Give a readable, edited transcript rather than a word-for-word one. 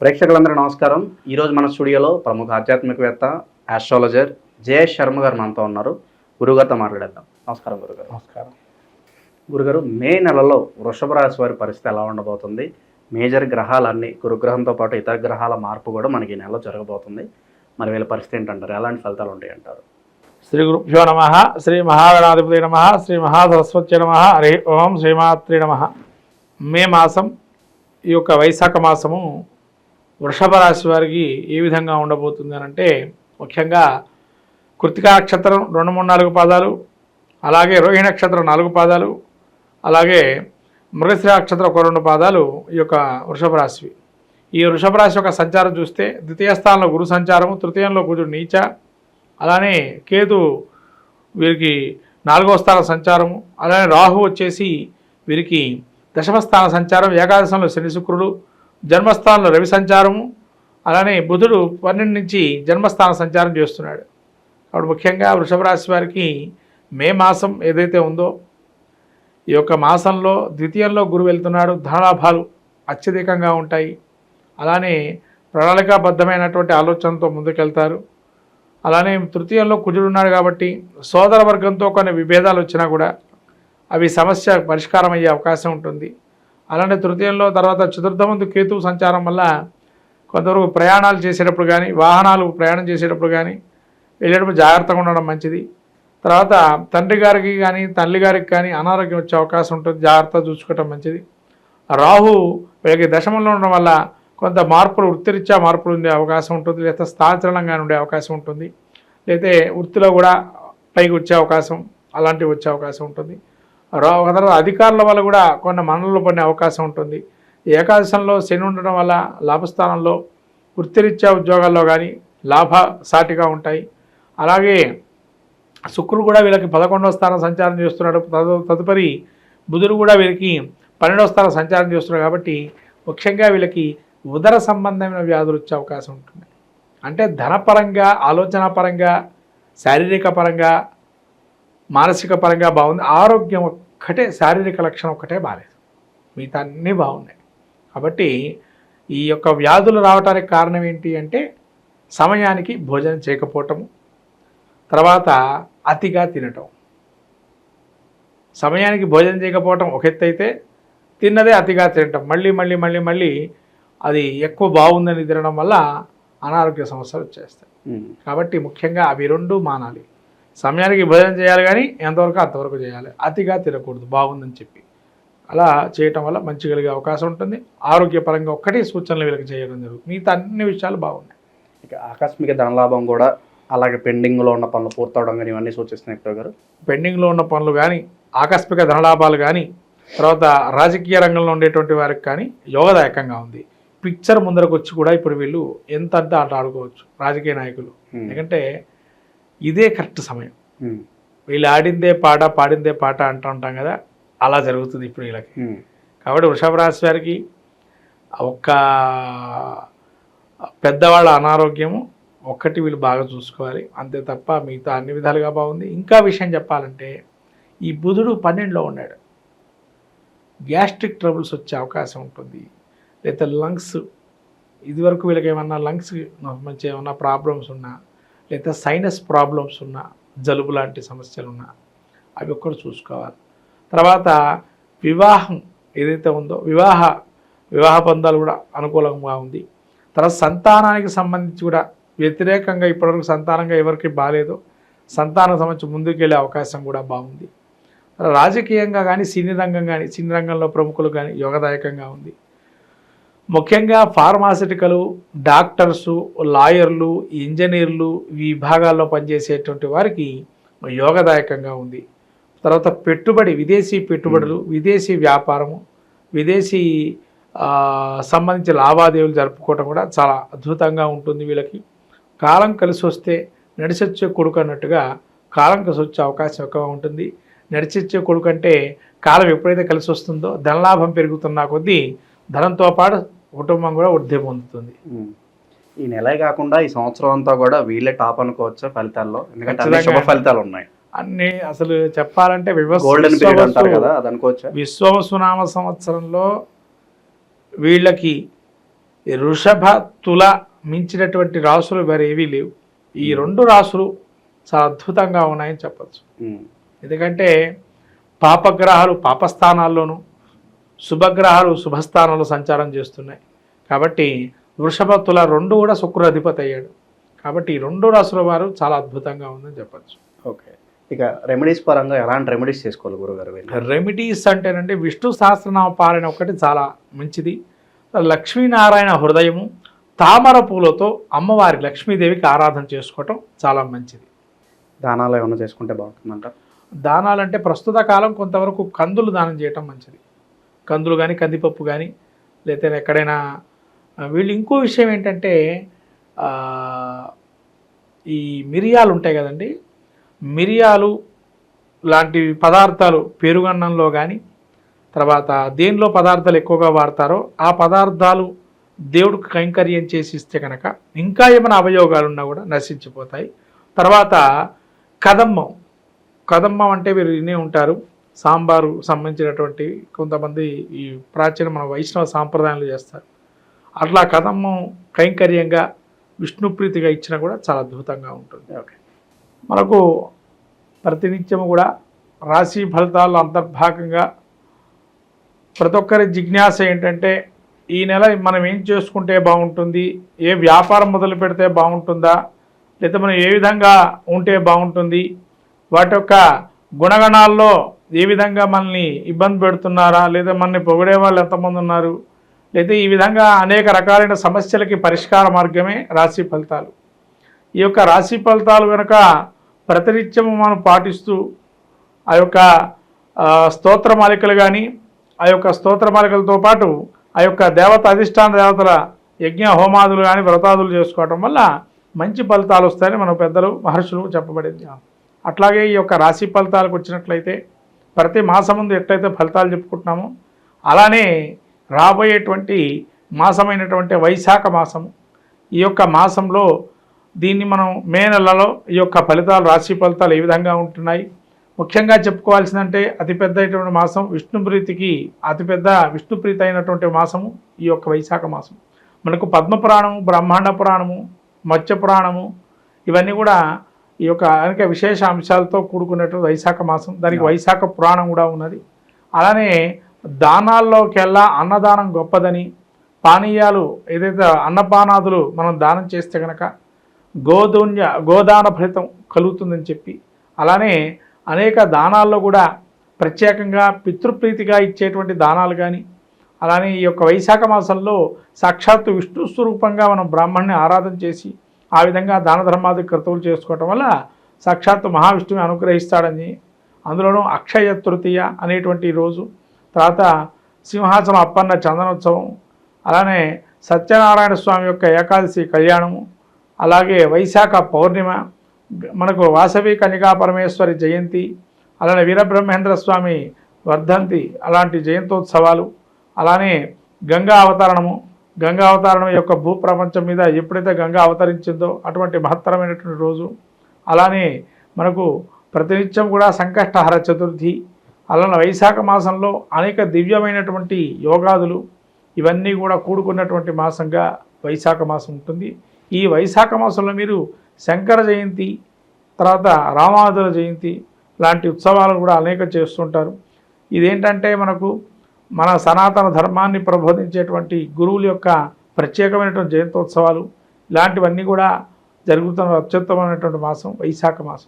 ప్రేక్షకులందరూ నమస్కారం. ఈరోజు మన స్టూడియోలో ప్రముఖ ఆధ్యాత్మికవేత్త ఆస్ట్రాలజర్ జయేష్ శర్మ గారు మనతో ఉన్నారు. గురుగారితో మాట్లాడేద్దాం. నమస్కారం గురుగారు. నమస్కారం. గురుగారు, మే నెలలో వృషభ రాశి వారి పరిస్థితి ఎలా ఉండబోతుంది? మేజర్ గ్రహాలన్నీ, గురుగ్రహంతో పాటు ఇతర గ్రహాల మార్పు కూడా మనకి ఈ నెలలో జరగబోతుంది. మరి వీళ్ళ పరిస్థితి ఏంటంటారు? ఎలాంటి ఫలితాలు ఉంటాయి అంటారు? శ్రీ గురుభ్యో నమ. శ్రీ మహాగణాధిపతి నమ. శ్రీ మహాసరస్వతి నమ. హరి ఓం. శ్రీమాత్రి నమ. మే మాసం, ఈ యొక్క వైశాఖ మాసము వృషభ రాశి వారికి ఏ విధంగా ఉండబోతుంది అని అంటే, ముఖ్యంగా కృత్తికా నక్షత్రం 2, 3, 4 పాదాలు, అలాగే రోహిణి నక్షత్రం 4 పాదాలు, అలాగే మృగశిర నక్షత్రం 1, 2 పాదాలు ఈ యొక్క వృషభ రాశివి. ఈ వృషభ రాశి యొక్క సంచారం చూస్తే ద్వితీయ స్థానంలో గురు సంచారము, తృతీయంలో కుజుడు నీచ, అలానే కేతు వీరికి 4వ స్థాన సంచారము, అలానే రాహు వచ్చేసి వీరికి దశమ స్థాన సంచారం, ఏకాదశంలో శని శుక్రుడు, జన్మస్థానంలో రవి సంచారము, అలానే బుధుడు 12 నుంచి జన్మస్థాన సంచారం చేస్తున్నాడు. కాబట్టి ముఖ్యంగా వృషభ రాశి వారికి మే మాసం ఏదైతే ఉందో, ఈ యొక్క మాసంలో ద్వితీయంలో గురువు వెళ్తున్నాడు. ధనలాభాలు అత్యధికంగా ఉంటాయి. అలానే ప్రణాళికాబద్ధమైనటువంటి ఆలోచనతో ముందుకెళ్తారు. అలానే తృతీయంలో కుజుడు ఉన్నాడు కాబట్టి సోదర వర్గంతో కొన్ని విభేదాలు వచ్చినా కూడా అవి సమస్య పరిష్కారం అయ్యే అవకాశం ఉంటుంది. అలానే తృతీయంలో తర్వాత చతుర్థమందు కేతువు సంచారం వల్ల కొంతవరకు ప్రయాణాలు చేసేటప్పుడు కానీ, వాహనాలు ప్రయాణం చేసేటప్పుడు కానీ వెళ్ళేటప్పుడు జాగ్రత్తగా ఉండడం మంచిది. తర్వాత తండ్రి గారికి కానీ తల్లి గారికి కానీ అనారోగ్యం వచ్చే అవకాశం ఉంటుంది. జాగ్రత్తగా చూసుకోవటం మంచిది. రాహు వీళ్ళకి దశమంలో ఉండడం వల్ల కొంత మార్పులు, వృత్తిరీత్యా మార్పులు ఉండే అవకాశం ఉంటుంది. లేదా స్థానచలనంగా ఉండే అవకాశం ఉంటుంది. లేకపోతే వృత్తిలో కూడా పైకి వచ్చే అవకాశం, అలాంటివి వచ్చే అవకాశం ఉంటుంది. తర్వాత అధికారుల వల్ల కూడా కొన్ని మనలో పడే అవకాశం ఉంటుంది. ఏకాదశంలో శని ఉండడం వల్ల లాభస్థానంలో వృత్తిరీత్యా ఉద్యోగాల్లో కానీ లాభసాటిగా ఉంటాయి. అలాగే శుక్రుడు కూడా వీళ్ళకి 11వ స్థానం సంచారం చేస్తున్నాడు. తదుపరి బుధుడు కూడా వీరికి 12వ స్థానం సంచారం చేస్తున్నాడు. కాబట్టి ముఖ్యంగా వీళ్ళకి ఉదర సంబంధమైన వ్యాధులు వచ్చే అవకాశం ఉంటుంది. అంటే ధనపరంగా, ఆలోచన పరంగా, శారీరక పరంగా, మానసిక పరంగా బాగుంది. ఆరోగ్యం ఒక్కటే, శారీరక లక్షణం ఒక్కటే బాగాలేదు. మిగతా అన్నీ బాగున్నాయి. కాబట్టి ఈ యొక్క వ్యాధులు రావడానికి కారణం ఏంటి అంటే, సమయానికి భోజనం చేయకపోవటము, తర్వాత అతిగా తినటం. సమయానికి భోజనం చేయకపోవటం ఒక ఎత్తు అయితే, తిన్నదే అతిగా తినటం మళ్ళీ మళ్ళీ మళ్ళీ మళ్ళీ అది ఎక్కువ బాగుందని తినడం వల్ల అనారోగ్య సమస్యలు వచ్చేస్తాయి. కాబట్టి ముఖ్యంగా అవి 2 మానాలి. సమయానికి భోజనం చేయాలి, కానీ ఎంతవరకు అంతవరకు చేయాలి. అతిగా తినకూడదు బాగుందని చెప్పి. అలా చేయటం వల్ల మంచి కలిగే అవకాశం ఉంటుంది. ఆరోగ్యపరంగా ఒక్కటి సూచనలు వీళ్ళకి చేయడం జరుగుతుంది. మిగతా అన్ని విషయాలు బాగున్నాయి. ఇక ఆకస్మిక ధనలాభం కూడా, అలాగే పెండింగ్లో ఉన్న పనులు పూర్తవడం కానీ ఇవన్నీ సూచిస్తున్నాయి గారు. పెండింగ్లో ఉన్న పనులు కానీ, ఆకస్మిక ధనలాభాలు కానీ, తర్వాత రాజకీయ రంగంలో ఉండేటువంటి వారికి కానీ యోగదాయకంగా ఉంది. పిక్చర్ ముందరకు వచ్చి కూడా ఇప్పుడు వీళ్ళు ఎంత అంటే ఆట ఆడుకోవచ్చు రాజకీయ నాయకులు. ఎందుకంటే ఇదే కరెక్ట్ సమయం. వీళ్ళు ఆడిందే పాట, పాడిందే పాట అంటూ ఉంటాం కదా, అలా జరుగుతుంది ఇప్పుడు వీళ్ళకి. కాబట్టి వృషభ రాశి వారికి ఒక్క పెద్దవాళ్ళ అనారోగ్యము ఒక్కటి వీళ్ళు బాగా చూసుకోవాలి, అంతే తప్ప మిగతా అన్ని విధాలుగా బాగుంది. ఇంకా విషయం చెప్పాలంటే, ఈ బుధుడు 12లో ఉన్నాడు. గ్యాస్ట్రిక్ ట్రబుల్స్ వచ్చే అవకాశం ఉంటుంది. లేదా లంగ్స్, ఇదివరకు వీళ్ళకి ఏమన్నా లంగ్స్ మంచి ఏమన్నా ప్రాబ్లమ్స్ ఉన్నా, లేదా సైనస్ ప్రాబ్లమ్స్ ఉన్నా, జలుబు లాంటి సమస్యలు ఉన్నా అవి ఒక్కటి చూసుకోవాలి. తర్వాత వివాహం ఏదైతే ఉందో, వివాహ బంధాలు కూడా అనుకూలంగా ఉంది. తర్వాత సంతానానికి సంబంధించి కూడా వ్యతిరేకంగా ఇప్పటివరకు సంతానంగా ఎవరికి బాగాలేదో, సంతానం సంబంధించి ముందుకెళ్ళే అవకాశం కూడా బాగుంది. రాజకీయంగా కానీ, సినీ రంగంలో ప్రముఖులు కానీ యోగదాయకంగా ఉంది. ముఖ్యంగా ఫార్మాసిటికలు, డాక్టర్సు, లాయర్లు, ఇంజనీర్లు, ఈ విభాగాల్లో పనిచేసేటువంటి వారికి యోగదాయకంగా ఉంది. తర్వాత పెట్టుబడి, విదేశీ పెట్టుబడులు, విదేశీ వ్యాపారము, విదేశీ సంబంధించిన లావాదేవీలు జరుపుకోవటం కూడా చాలా అద్భుతంగా ఉంటుంది వీళ్ళకి. కాలం కలిసి వస్తే నడిచొచ్చే కొడుకు అన్నట్టుగా కాలం కలిసి వచ్చే అవకాశం ఎక్కువగా ఉంటుంది. నడిచొచ్చే కొడుకు అంటే కాలం ఎప్పుడైతే కలిసి వస్తుందో ధనలాభం పెరుగుతున్న కొద్దీ ధనంతో పాటు కుటుంబం కూడా వృద్ధి పొందుతుంది. ఈ నెలే కాకుండా ఈ సంవత్సరం అంతా కూడా వీళ్ళే టాప్ అనుకోవచ్చు ఫలితాల్లో, ఎందుకంటే శుభ ఫలితాలు ఉన్నాయి అన్ని. అసలు చెప్పాలంటే అనుకోవచ్చు. విశ్వవసునామ సంవత్సరంలో వీళ్ళకి ఈ వృషభ తుల మించినటువంటి రాసులు వేరే ఏవీ లేవు. ఈ 2 రాసులు చాలా అద్భుతంగా ఉన్నాయని చెప్పచ్చు. ఎందుకంటే పాపగ్రహాలు పాపస్థానాల్లోనూ శుభగ్రహాలు శుభస్థానాల్లో సంచారం చేస్తున్నాయి. కాబట్టి వృషభ తుల 2 కూడా శుక్రుడు అధిపతి అయ్యాడు. కాబట్టి ఈ 2 రాసుల వారు చాలా అద్భుతంగా ఉందని చెప్పచ్చు. ఓకే, ఇక రెమెడీస్ పరంగా ఎలాంటి రెమెడీస్ చేసుకోవాలి గురుగారు? రెమెడీస్ అంటేనంటే విష్ణు సహస్రనామ పారాయణ ఒకటి చాలా మంచిది. లక్ష్మీనారాయణ హృదయము తామర పూలతో అమ్మవారి లక్ష్మీదేవికి ఆరాధన చేసుకోవటం చాలా మంచిది. దానాలు ఏమైనా చేసుకుంటే బాగుంటుందంట? దానాలంటే ప్రస్తుత కాలం కొంతవరకు కందులు దానం చేయటం మంచిది. కందులు కానీ కందిపప్పు కానీ లేకపోతే ఎక్కడైనా వీళ్ళు ఇంకో విషయం ఏంటంటే ఈ మిరియాలు ఉంటాయి కదండి, మిరియాలు లాంటి పదార్థాలు పెరుగన్నంలో కానీ తర్వాత దేనిలో పదార్థాలు ఎక్కువగా వాడతారో ఆ పదార్థాలు దేవుడికి కైంకర్యం చేసి ఇస్తే కనుక ఇంకా ఏమైనా అవయోగాలు ఉన్నా కూడా నశించిపోతాయి. తర్వాత కదమ్మం అంటే మీరు వినే ఉంటారు, సాంబారు సంబంధించినటువంటి కొంతమంది ఈ ప్రాచీన మన వైష్ణవ సాంప్రదాయాలు చేస్తారు. అట్లా కదమ్మం కైంకర్యంగా విష్ణుప్రీతిగా ఇచ్చినా కూడా చాలా అద్భుతంగా ఉంటుంది. ఓకే, మనకు ప్రతినిత్యము కూడా రాశి ఫలితాల్లో అంతర్భాగంగా ప్రతి ఒక్కరి జిజ్ఞాస ఏంటంటే ఈ నెల మనం ఏం చేసుకుంటే బాగుంటుంది, ఏ వ్యాపారం మొదలు పెడితే బాగుంటుందా, లేదా మనం ఏ విధంగా ఉంటే బాగుంటుంది, వాటి యొక్క గుణగణాల్లో ఏ విధంగా మనల్ని ఇబ్బంది పెడుతున్నారా, లేదా మనల్ని పొగిడే వాళ్ళు ఎంతమంది ఉన్నారు, లేదా ఈ విధంగా అనేక రకాలైన సమస్యలకి పరిష్కార మార్గమే రాశి ఫలితాలు. ఈ యొక్క రాశి ఫలితాలు కనుక ప్రతినిత్యము మనం పాటిస్తూ ఆ యొక్క స్తోత్రమాలికలు కానీ ఆ యొక్క స్తోత్రమాలికలతో పాటు ఆ యొక్క దేవత అధిష్టాన దేవతల యజ్ఞ హోమాదులు కానీ వ్రతాదులు చేసుకోవటం వల్ల మంచి ఫలితాలు వస్తాయని మన పెద్దలు మహర్షులు చెప్పబడింది. అట్లాగే ఈ యొక్క రాశి ఫలితాలకు వచ్చినట్లయితే ప్రతి మాసం ముందు ఎట్లయితే ఫలితాలు చెప్పుకుంటున్నామో అలానే రాబోయేటువంటి మాసమైనటువంటి వైశాఖ మాసము, ఈ యొక్క మాసంలో దీన్ని మనం మే నెలలో ఈ యొక్క ఫలితాలు రాశి ఫలితాలు ఏ విధంగా ఉంటున్నాయి, ముఖ్యంగా చెప్పుకోవాల్సిందంటే అతిపెద్దటువంటి మాసం విష్ణుప్రీతికి అతిపెద్ద విష్ణుప్రీతి అయినటువంటి మాసము ఈ యొక్క వైశాఖ మాసం. మనకు పద్మపురాణము, బ్రహ్మాండ పురాణము, మత్స్య పురాణము ఇవన్నీ కూడా ఈ యొక్క అనేక విశేష అంశాలతో కూడుకున్నటువంటి వైశాఖ మాసం. దానికి వైశాఖ పురాణం కూడా ఉన్నది. అలానే దానాల్లోకెల్లా అన్నదానం గొప్పదని, పానీయాలు ఏదైతే అన్నపానాదులు మనం దానం చేస్తే కనుక గోదాన ఫలితం కలుగుతుందని చెప్పి, అలానే అనేక దానాల్లో కూడా ప్రత్యేకంగా పితృప్రీతిగా ఇచ్చేటువంటి దానాలు కానీ, అలానే ఈ యొక్క వైశాఖ మాసంలో సాక్షాత్తు విష్ణు స్వరూపంగా మనం బ్రాహ్మణ్ణి ఆరాధన చేసి ఆ విధంగా దాన ధర్మాది క్రతువులు చేసుకోవటం వల్ల సాక్షాత్తు మహావిష్ణువుని అనుగ్రహిస్తాడని, అందులోనూ అక్షయ తృతీయ అనేటువంటి రోజు, తర్వాత సింహాచలం అప్పన్న చందనోత్సవం, అలానే సత్యనారాయణ స్వామి యొక్క ఏకాదశి కళ్యాణము, అలాగే వైశాఖ పౌర్ణిమ, మనకు వాసవి కన్యకా పరమేశ్వరి జయంతి, అలానే వీరబ్రహ్మేంద్ర స్వామి వర్ధంతి, అలాంటి జయంతోత్సవాలు, అలానే గంగా అవతరణం యొక్క భూప్రపంచం మీద ఎప్పుడైతే గంగా అవతరించిందో అటువంటి మహత్తరమైనటువంటి రోజు. అలానే మనకు ప్రతినిత్యం కూడా సంకష్టహర చతుర్థి, అలానే వైశాఖ మాసంలో అనేక దివ్యమైనటువంటి యోగాదులు ఇవన్నీ కూడా కూడుకున్నటువంటి మాసంగా వైశాఖ మాసం ఉంటుంది. ఈ వైశాఖ మాసంలో మీరు శంకర జయంతి, తర్వాత రామానుజుల జయంతి లాంటి ఉత్సవాలు కూడా అనేక చేస్తుంటారు. ఇదేంటంటే మనకు మన సనాతన ధర్మాన్ని ప్రబోధించేటువంటి గురువుల యొక్క ప్రత్యేకమైనటువంటి జయంతోత్సవాలు ఇలాంటివన్నీ కూడా జరుగుతున్న అత్యుత్తమైనటువంటి మాసం వైశాఖ మాసం.